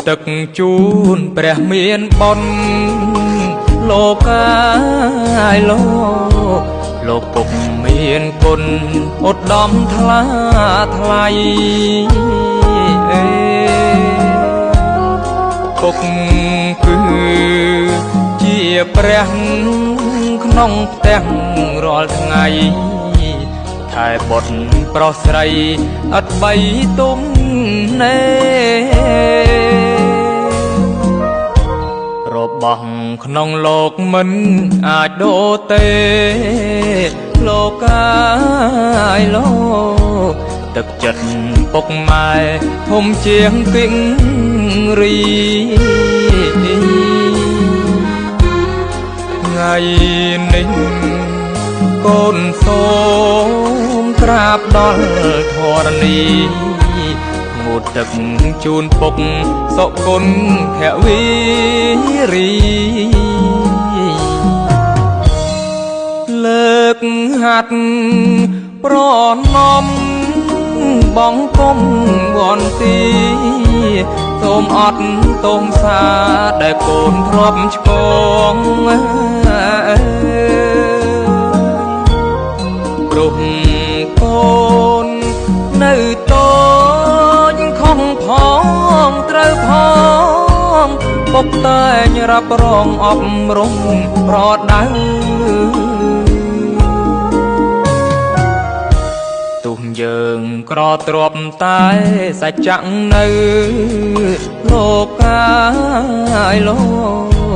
ទឹកជូនព្រះមានបុណ្យលោកកាយលោកពុកមានគុណឧត្តមថ្លាថ្លៃពុកគឺជាព្រះក្នុងផ្ទះរាល់ថ្ងៃថែបុត្រប្រុសស្រីអត់បីទុំណែរបស់ក្នុងលោកមិនអាចដូរទេលោកកាយលោកទឹកចិត្តពុកម៉ែធំជាងគិងរីថ្ងៃនេះកូនសូមក្រាបដល់ធរណីងូតទឹកជូនពុកសុគុណភវីរីលើកហាត់ប្រណំបងគុំវន្ទីសូមអត់ទងសាដែលកូនធ្លាប់ឆ្កងព្រោះកូននៅតូចខំផងត្រូវផងពុកតែងរ៉ាប់រងអប់រំប្រដៅទុំយើងក្រទ្របតែសច្ចៈនៅលោកកាយលោ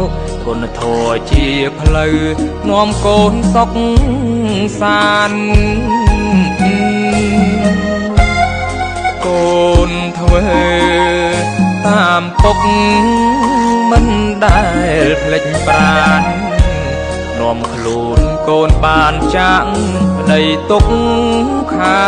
កគុណធម៌ជាផ្លូវនាំកូនសុខសាន្តកូនធ្វើតាមពុកមិនដែលភ្លេចប្រាណនាំខ្លួនកូនបានចាក់ប្តីទុកខា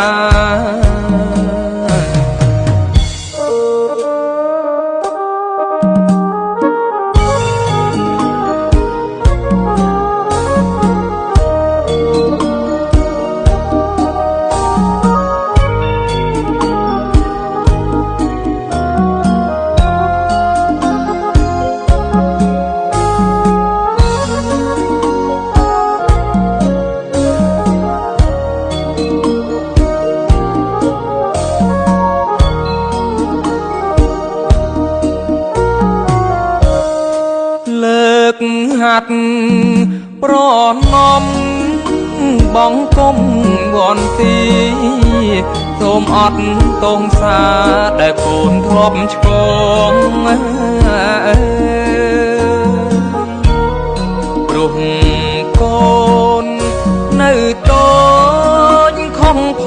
ហាត់ប្រណំបងគុំវន្ទីសូមអត់ទងសាដែលកូនធ្លាប់ឆ្កងព្រោះកូននៅតូចខំផ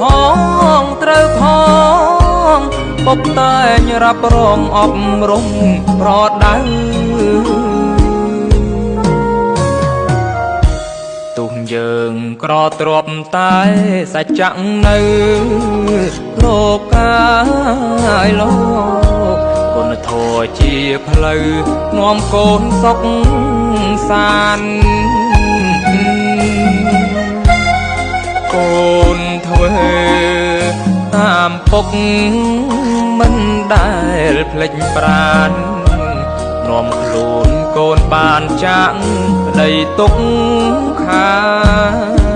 ងត្រូវផងពុកតែងរ៉ាប់រងអប់រំប្រដៅទុំយើងក្រទ្របតែសច្ចៈនៅលោកកាយលោកគុណធម៌ជាផ្លូវនាំកូនសុខសាន្តកូនធ្វើតាមពុកមិនដែលភ្លេចប្រាណនាំខ្លួនកូនបានចាក់ប្តីទុកខា